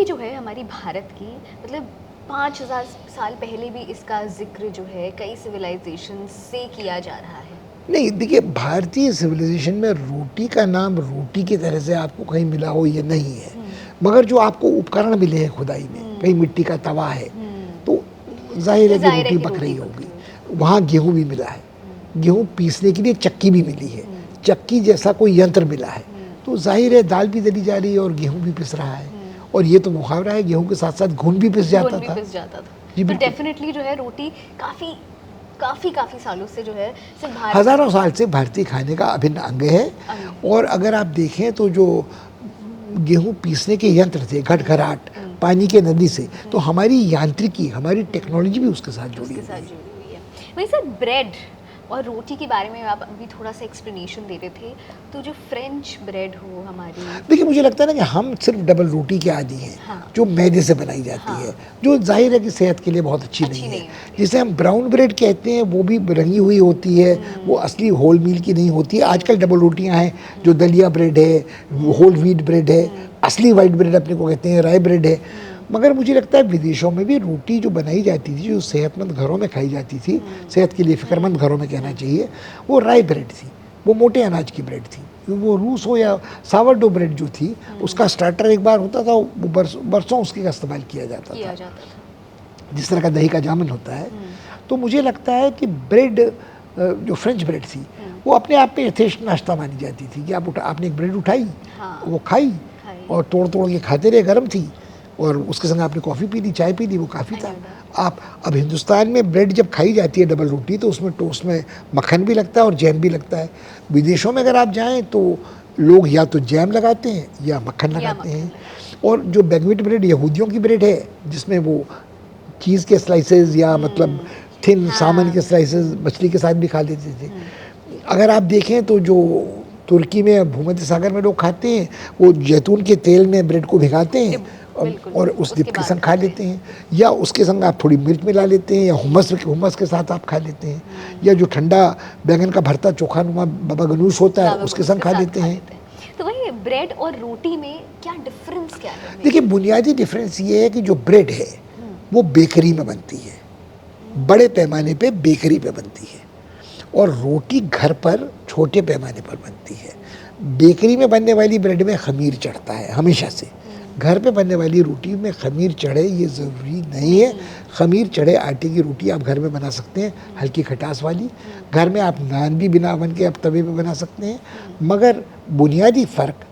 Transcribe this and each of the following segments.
जो है हमारी भारत की, मतलब 5000 साल पहले भी इसका जिक्र जो है कई सिविलाइजेशन से किया जा रहा है। नहीं, देखिए भारतीय सिविलाइजेशन में रोटी का नाम रोटी की तरह से आपको कहीं मिला हो ये नहीं है, मगर जो आपको उपकरण मिले हैं खुदाई में, कहीं मिट्टी का तवा है तो जाहिर है कि रोटी पक रही होगी। वहाँ गेहूँ भी मिला है, गेहूँ पीसने के लिए चक्की भी मिली है, चक्की जैसा कोई यंत्र मिला है, तो जाहिर है दाल भी दली जा रही है और गेहूँ भी पिस रहा है। और ये तो मुहावरा है, गेहूँ के साथ साथ घुन भी पिस जाता था। जी, तो डेफिनेटली जो है रोटी काफ़ी सालों से जो है सिर्फ हज़ारों साल से भारतीय खाने का अभिन्न अंग है। और अगर आप देखें तो जो गेहूँ पीसने के यंत्र थे, घटघराट, पानी के नदी से, तो हमारी यांत्रिकी, हमारी टेक्नोलॉजी भी उसके साथ जुड़ी हुई है। वही सर, ब्रेड और रोटी के बारे में आप अभी थोड़ा सा एक्सप्लेनेशन दे रहे थे, तो जो फ्रेंच ब्रेड हो हमारी, देखिए मुझे लगता है ना कि हम सिर्फ डबल रोटी के आदी हैं। हाँ। जो मैदे से बनाई जाती है, जो जाहिर है कि सेहत के लिए बहुत अच्छी नहीं है। जिसे हम ब्राउन ब्रेड कहते हैं वो भी रंगी हुई होती है, वो असली होल मील की नहीं होती है। आजकल डबल रोटियां हैं, जो दलिया ब्रेड है, होल व्हीट ब्रेड है, असली वाइट ब्रेड अपने को कहते हैं, राय ब्रेड है। मगर मुझे लगता है विदेशों में भी रोटी जो बनाई जाती थी, जो सेहतमंद घरों में खाई जाती थी, सेहत के लिए फिक्रमंद घरों में कहना चाहिए, वो राय ब्रेड थी, वो मोटे अनाज की ब्रेड थी। वो रूस हो या सावरडो ब्रेड जो थी, उसका स्टार्टर एक बार होता था, वो बरसों उसके का इस्तेमाल किया जाता था, जिस तरह का दही का जामन होता है। तो मुझे लगता है कि ब्रेड, जो फ्रेंच ब्रेड थी, वो अपने आप में यथेष्ट नाश्ता मानी जाती थी कि आपने एक ब्रेड उठाई, वो खाई और तोड़ तोड़ के खाते रहे, गर्म थी, और उसके संग आपने कॉफ़ी पी ली, चाय पी ली, वो काफ़ी था। आप अब हिंदुस्तान में ब्रेड जब खाई जाती है डबल रोटी, तो उसमें टोस्ट में मक्खन भी लगता है और जैम भी लगता है। विदेशों में अगर आप जाएं तो लोग या तो जैम लगाते हैं या मक्खन लगाते हैं। और जो बैगविट ब्रेड यहूदियों की ब्रेड है, जिसमें वो चीज़ के स्लाइसेस या मतलब थिन सामन के स्लाइसेस मछली के साथ भी खा लेते थे। अगर आप देखें तो जो तुर्की में, भूमध्य सागर में लोग खाते हैं, वो जैतून के तेल में ब्रेड को भिगाते हैं और उस डिप के संग खा लेते हैं, या उसके संग आप थोड़ी मिर्च मिला लेते हैं, या हुमस के साथ आप खा लेते हैं, या जो ठंडा बैंगन का भरता चोखा नुमा बाबा गनूस होता है उसके संग खा लेते हैं। तो वही ब्रेड और रोटी में क्या डिफरेंस क्या है? देखिए बुनियादी डिफरेंस ये है कि जो ब्रेड है वो बेकरी में बनती है, बड़े पैमाने पे बेकरी पे बनती है, और रोटी घर पर छोटे पैमाने पर बनती है। बेकरी में बनने वाली ब्रेड में खमीर चढ़ता है हमेशा से, घर पे बनने वाली रोटी में खमीर चढ़े ये ज़रूरी नहीं है। खमीर चढ़े आटे की रोटी आप घर में बना सकते हैं, हल्की खटास वाली। घर में आप नान भी बिना बन के आप तवे पे बना सकते हैं। मगर बुनियादी फ़र्क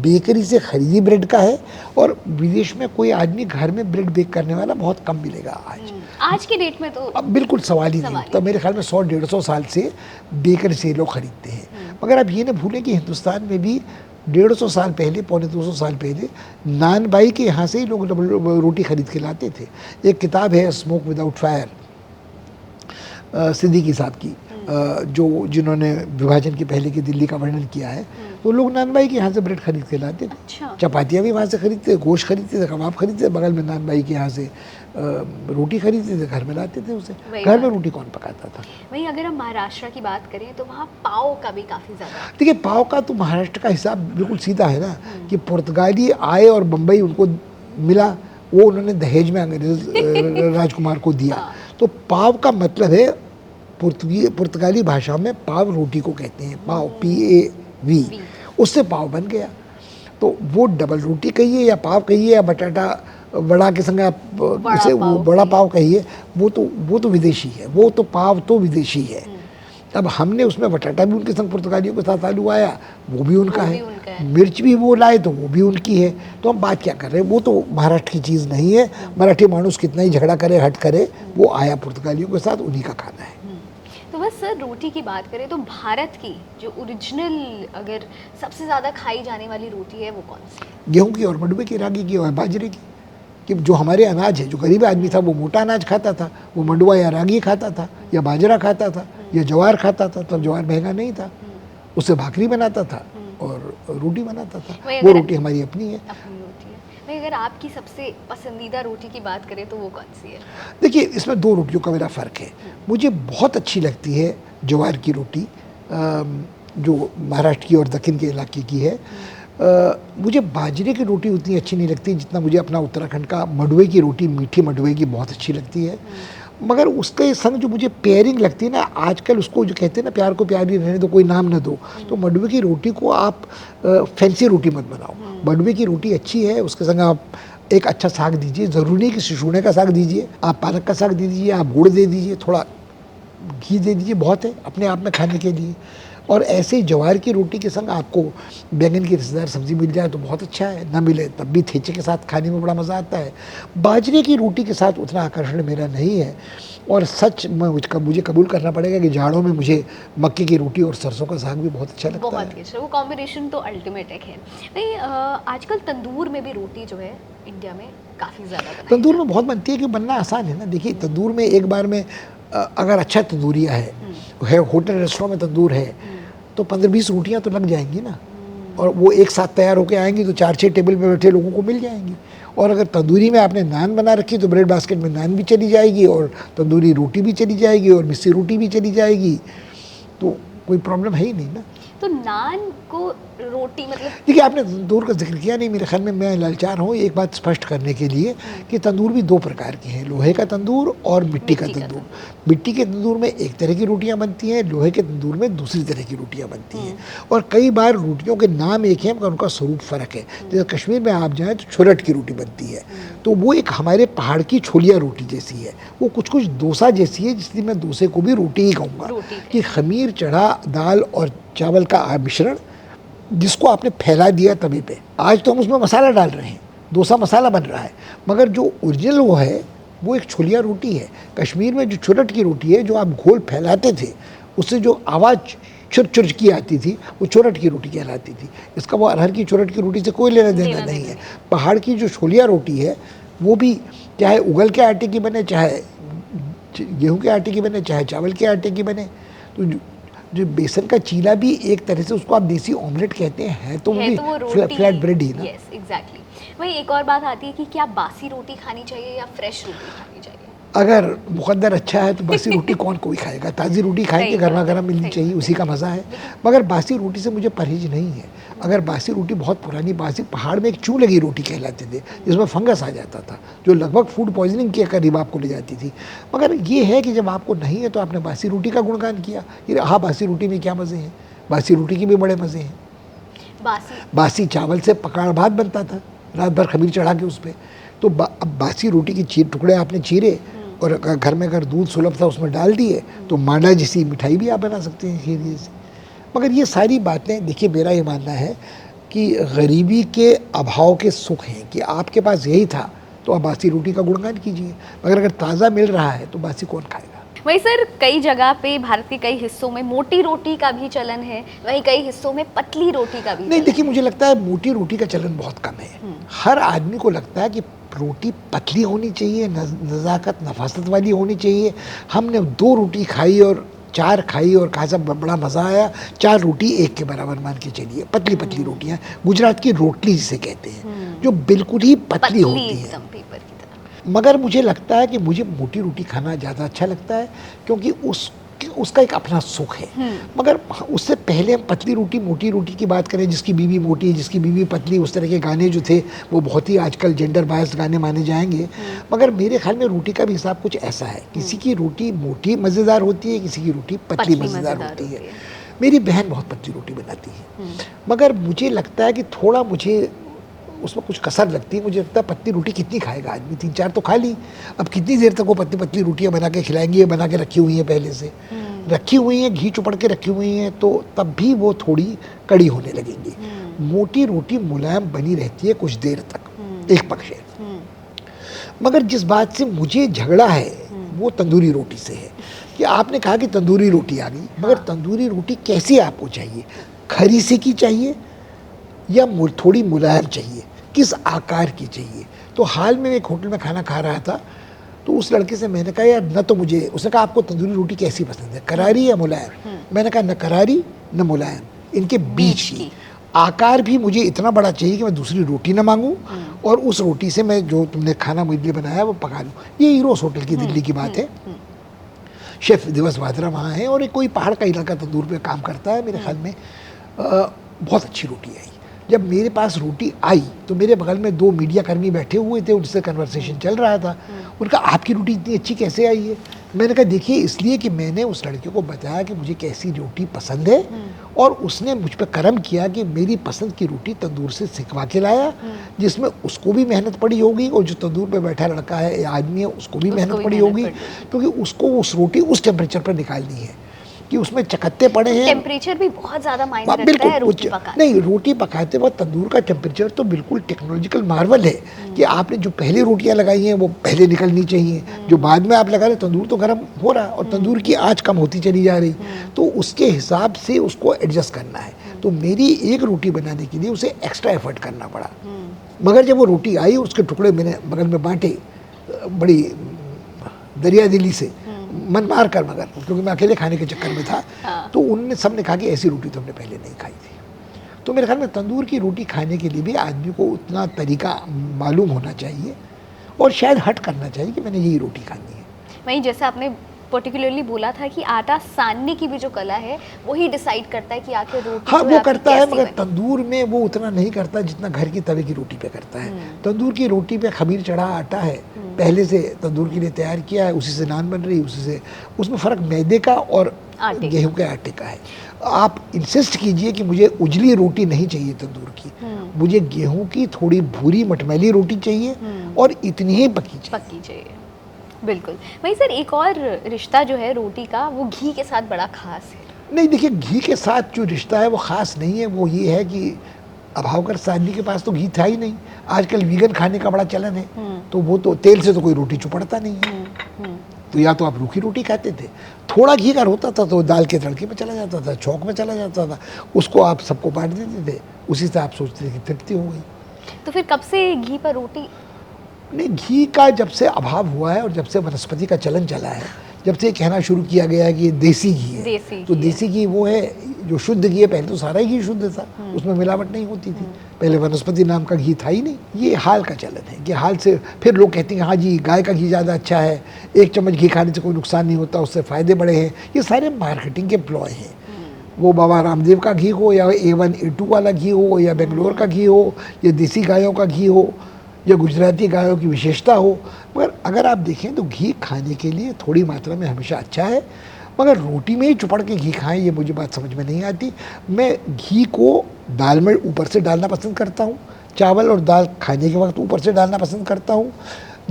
बेकरी से ख़रीदी ब्रेड का है, और विदेश में कोई आदमी घर में ब्रेड बेक करने वाला बहुत कम मिलेगा आज के डेट में। तो अब बिल्कुल सवाल ही नहीं उठता। मेरे ख्याल में 100-150 साल से बेकरी से लोग खरीदते हैं। मगर आप ये ना भूलें कि हिंदुस्तान में भी 150 साल पहले, पौने 200 साल पहले नान बाई के यहाँ से ही लोग रोटी खरीद के लाते थे। एक किताब है स्मोक विदाउट फायर, सिद्दीकी साहब की, जिन्होंने विभाजन के पहले की दिल्ली का वर्णन किया है। तो लोग नान बाई के यहाँ से ब्रेड खरीद के लाते थे। चपातियाँ भी वहाँ से खरीदते, गोश्त खरीदते थे, कबाब खरीदते थे, बगल में नान बाई के यहाँ से रोटी खरीदते थे, घर में लाते थे उसे। घर में रोटी कौन पकाता था? वहीं अगर हम महाराष्ट्र की बात करें तो वहाँ पाव का भी काफ़ी ज़्यादा। देखिए पाव का तो महाराष्ट्र का हिसाब बिल्कुल सीधा है ना, कि पुर्तगाली आए और बम्बई उनको मिला, वो उन्होंने दहेज में अंग्रेज राजकुमार को दिया। तो पाव का मतलब है, पुर्तगाली भाषा में पाव रोटी को कहते हैं, पाव PAV, उससे पाव बन गया। तो वो डबल रोटी कहिए या पाव कहिए या बटाटा वड़ा के संग आप उसे वो बड़ा पाव कहिए, वो तो विदेशी है, वो तो पाव तो विदेशी है। अब हमने उसमें बटाटा भी उनके संग पुर्तगालियों के साथ आलू आया, वो भी उनका है, मिर्च भी वो लाए तो वो भी उनकी है। तो हम बात क्या कर रहे हैं, वो तो महाराष्ट्र की चीज़ नहीं है। मराठी मानुस कितना ही झगड़ा करे, हट करे, वो आया पुर्तगालियों के साथ, उन्हीं का खाना है। तो बस सर रोटी की बात करें तो भारत की जो ओरिजिनल अगर सबसे ज़्यादा खाई जाने वाली रोटी है वो कौन सी है? गेहूँ की और मंडुवे की, रागी की और बाजरे की। कि जो हमारे अनाज है, जो गरीब आदमी था वो मोटा अनाज खाता था, वो मंडुवा या रागी खाता था या बाजरा खाता था या ज्वार खाता था। तब ज्वार महंगा नहीं था, उससे भाकरी बनाता था और रोटी बनाता था। वो रोटी हमारी अपनी है। भाई अगर आपकी सबसे पसंदीदा रोटी की बात करें तो वो कौन सी है? देखिए इसमें दो रोटियों का मेरा फ़र्क है। मुझे बहुत अच्छी लगती है ज्वार की रोटी, जो महाराष्ट्र की और दक्षिण के इलाके की है। मुझे बाजरे की रोटी उतनी अच्छी नहीं लगती जितना मुझे अपना उत्तराखंड का मंडुवे की रोटी, मीठी मंडुवे की बहुत अच्छी लगती है। मगर उसके संग जो मुझे पेयरिंग लगती है ना, आजकल उसको जो कहते हैं ना, प्यार को प्यार ही रहने दो, कोई नाम ना दो, तो मंडुवे की रोटी को आप फैंसी रोटी मत बनाओ। मंडुवे की रोटी अच्छी है, उसके संग आप एक अच्छा साग दीजिए, ज़रूरी नहीं कि सिसुने का साग दीजिए, आप पालक का साग दे दीजिए, आप गुड़ दे दीजिए, थोड़ा घी दे दीजिए, बहुत है अपने आप में खाने के लिए। और ऐसे ही ज्वार की रोटी के संग आपको बैंगन की रसदार सब्ज़ी मिल जाए तो बहुत अच्छा है, ना मिले तब भी थेचे के साथ खाने में बड़ा मज़ा आता है। बाजरे की रोटी के साथ उतना आकर्षण मेरा नहीं है, और सच में मुझे कबूल करना पड़ेगा कि जाड़ों में मुझे मक्के की रोटी और सरसों का साग भी बहुत अच्छा लगता बहुत है। अच्छा, वो कॉम्बिनेशन तो अल्टीमेट है। खैर नहीं, आजकल तंदूर में भी रोटी जो है इंडिया में काफ़ी ज़्यादा बनाई तंदूर में जाती बहुत बनती है कि बनना आसान है ना। देखिए तंदूर में एक बार में अगर अच्छा तंदूरिया है, होटल रेस्टोरेंट में तंदूर है, तो 15-20 रोटियां तो लग जाएंगी ना, और वो एक साथ तैयार होके आएंगी तो 4-6 टेबल पे बैठे लोगों को मिल जाएंगी। और अगर तंदूरी में आपने नान बना रखी तो ब्रेड बास्केट में नान भी चली जाएगी, और तंदूरी रोटी भी चली जाएगी, और मिस्सी रोटी भी चली जाएगी, तो कोई प्रॉब्लम है ही नहीं ना। तो नान को रोटी मतलब देखिए आपने तंदूर का जिक्र किया नहीं, मेरे ख्याल में मैं लाचार हूँ एक बात स्पष्ट करने के लिए कि तंदूर भी दो प्रकार के हैं, लोहे का तंदूर और मिट्टी का तंदूर। मिट्टी के तंदूर में एक तरह की रोटियां बनती हैं, लोहे के तंदूर में दूसरी तरह की रोटियां बनती हैं, और कई बार रोटियों के नाम एक हैं मगर उनका स्वरूप फ़र्क है। जैसे कश्मीर में आप जाएँ तो छोलट की रोटी बनती है, तो वो एक हमारे पहाड़ की छोलिया रोटी जैसी है, वो कुछ कुछ डोसा जैसी है, जिसलिए मैं डोसे को भी रोटी ही कहूँगा कि खमीर चढ़ा दाल और चावल का मिश्रण जिसको आपने फैला दिया तवे पे। आज तो हम उसमें मसाला डाल रहे हैं, डोसा मसाला बन रहा है, मगर जो ओरिजिनल वो है वो एक छोलिया रोटी है। कश्मीर में जो छोलट की रोटी है, जो आप घोल फैलाते थे उससे जो आवाज़ चुर चुर की आती थी, वो छोलट की रोटी कहलाती थी। इसका वो अरहर की छोलट की रोटी से कोई लेना देना नहीं है। पहाड़ की जो छोलिया रोटी है वो भी चाहे उगल के आटे की बने, चाहे गेहूँ के आटे की बने, चाहे चावल के आटे की बने, तो जो बेसन का चीला भी एक तरह से उसको आप देसी ऑमलेट कहते हैं, तो वो भी फ्लैट ब्रेड ही ना। Yes exactly. वही एक और बात आती है कि क्या बासी रोटी खानी चाहिए या फ्रेश रोटी खानी चाहिए? अगर मुकद्दर अच्छा है तो बासी रोटी कौन कोई खाएगा, ताज़ी रोटी खाएंगे, गर्मा गर्म मिलनी चाहिए, उसी का मज़ा है। मगर बासी रोटी से मुझे परहेज नहीं है। अगर बासी रोटी बहुत पुरानी बासी, पहाड़ में एक चू लगी रोटी कहलाते थे जिसमें फंगस आ जाता था, जो लगभग फूड पॉइजनिंग के करीब आपको ले जाती थी। मगर ये है कि जब आपको नहीं है तो आपने बासी रोटी का गुणगान किया कि हाँ बासी रोटी में क्या मज़े हैं, बासी रोटी के भी बड़े मज़े हैं। बासी चावल से पकाड़ भात बनता था, रात भर खमीर चढ़ा के उस पर। तो अब बासी रोटी के टुकड़े आपने चीरे और घर में अगर दूध सुलभ था उसमें डाल दिए, तो मांडा जैसी मिठाई भी आप बना सकते हैं खीर से। मगर ये सारी बातें, देखिए मेरा ये मानना है कि गरीबी के अभाव के सुख हैं, कि आपके पास यही था तो आप बासी रोटी का गुणगान कीजिए, मगर अगर ताज़ा मिल रहा है तो बासी कौन खाएगा। वही सर, कई जगह पे भारत के कई हिस्सों में मोटी रोटी का भी चलन है, वहीं कई हिस्सों में पतली रोटी का भी नहीं। देखिए मुझे लगता है मोटी रोटी का चलन बहुत कम है। हर आदमी को लगता है कि रोटी पतली होनी चाहिए, नज़ाकत नफासत वाली होनी चाहिए। हमने 2 रोटी खाई और 4 खाई और कहा सब बड़ा मज़ा आया, 4 रोटी एक के बराबर मान के चलिए। पतली पतली रोटियाँ, गुजरात की रोटली जिसे कहते हैं, जो बिल्कुल ही पतली होती है। मगर मुझे लगता है कि मुझे मोटी रोटी खाना ज़्यादा अच्छा लगता है, क्योंकि उसका एक अपना सुख है। मगर उससे पहले हम पतली रोटी मोटी रोटी की बात करें, जिसकी बीवी मोटी, जिसकी बीवी पतली, उस तरह के गाने जो थे वो बहुत ही आजकल जेंडर बायस्ड गाने माने जाएंगे। मगर मेरे ख्याल में रोटी का भी हिसाब कुछ ऐसा है, किसी की रोटी मोटी मज़ेदार होती है, किसी की रोटी पतली मज़ेदार होती है। मेरी बहन बहुत पतली रोटी बनाती है, मगर मुझे लगता है कि थोड़ा मुझे उसमें कुछ कसर लगती है। मुझे लगता है पतली रोटी कितनी खाएगा आदमी, 3-4 तो खा ली, अब कितनी देर तक वो पतली पतली रोटियां बना के खिलाएंगी। ये बना के रखी हुई हैं, पहले से रखी हुई हैं, घी चुपड़ के रखी हुई हैं, तो तब भी वो थोड़ी कड़ी होने लगेंगी। मोटी रोटी मुलायम बनी रहती है कुछ देर तक, एक पक्ष है। मगर जिस बात से मुझे झगड़ा है वो तंदूरी रोटी से है, कि आपने कहा कि तंदूरी रोटी आ गई, मगर तंदूरी रोटी कैसी आपको चाहिए, खरी से की चाहिए या थोड़ी मुलायम चाहिए, किस आकार की चाहिए। तो हाल में एक होटल में खाना खा रहा था, तो उस लड़के से मैंने कहा यार न तो मुझे, उसने कहा आपको तंदूरी रोटी कैसी पसंद है, करारी या मुलायम? मैंने कहा न करारी न मुलायम, इनके बीच की। आकार भी मुझे इतना बड़ा चाहिए कि मैं दूसरी रोटी ना मांगूं, और उस रोटी से मैं जो तुमने खाना मुझे लिए बनाया वो पका लूँ। ये हीरोस होटल की दिल्ली की बात है। शेफ दिवस वाद्रा वहाँ है, और एक कोई पहाड़ का इलाका तंदूर पे काम करता है। मेरे ख्याल में बहुत अच्छी रोटी आई, जब मेरे पास रोटी आई तो मेरे बगल में 2 मीडिया कर्मी बैठे हुए थे, उनसे कन्वर्सेशन चल रहा था। उनका आपकी रोटी इतनी अच्छी कैसे आई है? मैंने कहा देखिए इसलिए कि मैंने उस लड़के को बताया कि मुझे कैसी रोटी पसंद है, और उसने मुझ पर करम किया कि मेरी पसंद की रोटी तंदूर से सिकवा के लाया, जिसमें उसको भी मेहनत पड़ी होगी और जो तंदूर पे बैठा लड़का है या आदमी है उसको भी मेहनत पड़ी होगी, क्योंकि उसको उस रोटी उस टेम्परेचर पर निकालनी है कि उसमें चकत्ते पड़े हैं। टेम्परेचर भी बहुत ज़्यादा मायने रखता है रोटी पकाने। नहीं, रोटी पकाते वक्त तंदूर का टेम्परेचर तो बिल्कुल टेक्नोलॉजिकल मार्वल है कि आपने जो पहले रोटियां लगाई हैं वो पहले निकलनी चाहिए, जो बाद में आप लगा रहे तंदूर तो गर्म हो रहा और तंदूर की आँच कम होती चली जा रही, तो उसके हिसाब से उसको एडजस्ट करना है। तो मेरी एक रोटी बनाने के लिए उसे एक्स्ट्रा एफर्ट करना पड़ा, मगर जब वो रोटी आई उसके टुकड़े मैंने बगल में बांटे बड़ी दरिया दिली से, मन मार कर, मगर क्योंकि मैं अकेले खाने के चक्कर में था। तो उनने सबने कहा कि ऐसी रोटी तो हमने पहले नहीं खाई थी। तो मेरे ख्याल में तंदूर की रोटी खाने के लिए भी आदमी को उतना तरीका मालूम होना चाहिए और शायद हट करना चाहिए कि मैंने यही रोटी खानी है। वहीं जैसे आपने पर्टिकुलरली बोला था कि आटा सानने की भी जो कला है वही डिसाइड करता है कि आखिर रोटी हाँ, जो वो है करता है, मगर बने। तंदूर में वो उतना नहीं करता जितना घर की तवे की रोटी पे करता है। तंदूर की रोटी पे खमीर चढ़ा आटा है, पहले से तंदूर के लिए तैयार किया है, उसी से नान बन रही, उसी से, उसमें फ़र्क मैदे का और गेहूं के आटे का है। आप इंसिस्ट कीजिए कि मुझे उजली रोटी नहीं चाहिए तंदूर की, मुझे गेहूं की थोड़ी भूरी मटमैली रोटी चाहिए और इतनी ही पकी चाहिए। बिल्कुल। वहीं सर एक और रिश्ता जो है रोटी का वो घी के साथ बड़ा खास है। नहीं देखिए, घी के साथ जो रिश्ता है वो ख़ास नहीं है, वो ये है कि अभावकर साहनी के पास तो घी था ही नहीं। आजकल वीगन खाने का बड़ा चलन है, तो वो तो तेल से तो कोई रोटी चुपड़ता नहीं है, तो या तो आप रूखी रोटी खाते थे, थोड़ा घी अगर होता था तो दाल के तड़के में चला जाता था, चौक में चला जाता था, उसको आप सबको बांट देते थे, उसी से आप सोचते थे कि तृप्ति हो गई। तो फिर कब से घी पर रोटी? नहीं, घी का जब से अभाव हुआ है और जब से वनस्पति का चलन चला है, जब से कहना शुरू किया गया है कि ये देसी घी है, तो देसी घी वो है जो शुद्ध घी है। पहले तो सारा ही घी शुद्ध था, उसमें मिलावट नहीं होती थी, पहले वनस्पति नाम का घी था ही नहीं। ये हाल का चलन है कि हाल से फिर लोग कहते हैं हाँ जी गाय का घी ज़्यादा अच्छा है, 1 चम्मच घी खाने से कोई नुकसान नहीं होता, उससे फ़ायदे बड़े हैं। ये सारे मार्केटिंग के प्लॉय हैं, वो बाबा रामदेव का घी हो या A1 A2 वाला घी हो या बेंगलोर का घी हो या देसी गायों का घी हो या गुजराती गायों की विशेषता हो। मगर अगर आप देखें तो घी खाने के लिए थोड़ी मात्रा में हमेशा अच्छा है, मगर रोटी में ही चुपड़ के घी खाएं ये मुझे बात समझ में नहीं आती। मैं घी को दाल में ऊपर से डालना पसंद करता हूँ, चावल और दाल खाने के वक्त ऊपर से डालना पसंद करता हूँ।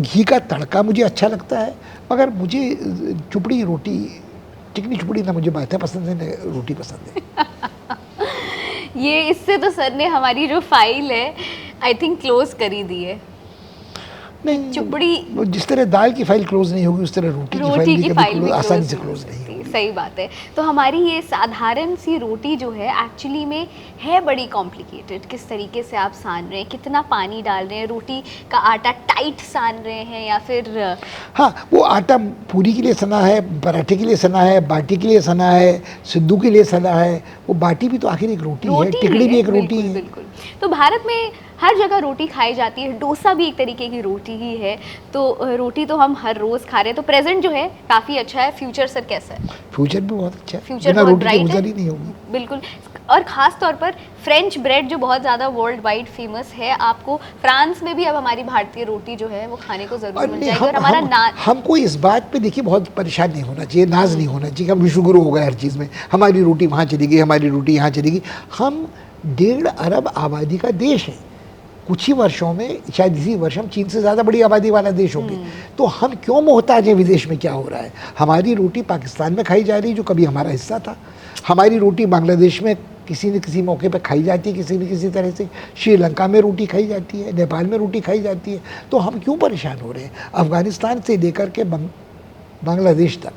घी का तड़का मुझे अच्छा लगता है, मगर मुझे चुपड़ी रोटी, चिकनी चुपड़ी ना मुझे बातें पसंद है ना रोटी पसंद है। ये इससे तो सर ने हमारी जो फाइल है आई थिंक क्लोज कर ही दी है। नहीं, चुपड़ी जिस तरह दाल की फाइल क्लोज नहीं होगी उस तरह रोटी की फाइल भी आसानी से क्लोज नहीं होगी। सही बात है। तो हमारी ये साधारण सी रोटी जो है एक्चुअली में है बड़ी कॉम्प्लिकेटेड। किस तरीके से आप सान रहे हैं, कितना पानी डाल रहे हैं, रोटी का आटा टाइट सान रहे हैं या फिर हाँ, वो आटा पूरी के लिए सना है, पराठे के लिए सना है, बाटी के लिए सना है, सिद्धू के लिए सना है। वो बाटी भी तो आखिर एक रोटी है, टिकड़ी भी एक रोटी है। बिल्कुल। तो भारत में हर जगह रोटी खाई जाती है, डोसा भी एक तरीके की रोटी ही है, तो रोटी तो हम हर रोज़ खा रहे हैं। तो प्रेजेंट जो है काफ़ी अच्छा है, फ्यूचर सर कैसा है? फ्यूचर भी बहुत अच्छा है, फ्यूचर बहुत ब्राइट है, नहीं होगी। बिल्कुल। और ख़ास तौर पर फ्रेंच ब्रेड जो बहुत ज़्यादा वर्ल्ड वाइड फेमस है, आपको फ्रांस में भी अब हमारी भारतीय रोटी जो है वो खाने को ज़रूर मिल जाएगी। और हमारा हमको इस बात पे देखिए बहुत परेशान नहीं होना चाहिए, नाज नहीं होना चाहिए। हम विश्वगुरु हो गए हर चीज़ में, हमारी रोटी वहाँ चलेगी, हमारी रोटी यहाँ चलेगी। हम 1.5 अरब आबादी का देश है, कुछ ही वर्षों में, शायद इसी वर्ष हम चीन से ज़्यादा बड़ी आबादी वाला देश होंगे। तो हम क्यों मोहताज हैं विदेश में क्या हो रहा है? हमारी रोटी पाकिस्तान में खाई जा रही है जो कभी हमारा हिस्सा था, हमारी रोटी बांग्लादेश में किसी न किसी मौके पर खाई जाती है, किसी न किसी तरह से श्रीलंका में रोटी खाई जाती है, नेपाल में रोटी खाई जाती है। तो हम क्यों परेशान हो रहे हैं? अफ़गानिस्तान से लेकर के बांग्लादेश तक,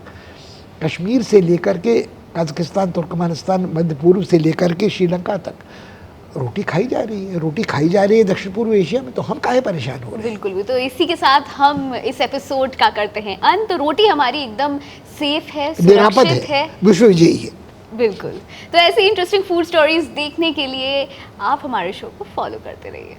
कश्मीर से लेकर के कजाकिस्तान, तुर्कमेनिस्तान, मध्य पूर्व से लेकर के श्रीलंका तक रोटी खाई जा रही है, रोटी खाई जा रही है दक्षिण पूर्व एशिया में। तो हम काहे परेशान हो रहे हैं? बिल्कुल भी। तो इसी के साथ हम इस एपिसोड का करते हैं अंत। रोटी हमारी एकदम सेफ है, सुरक्षित है, विश्व विजयी है। बिल्कुल। तो ऐसे इंटरेस्टिंग फूड स्टोरीज देखने के लिए आप हमारे शो को फॉलो करते रहिए।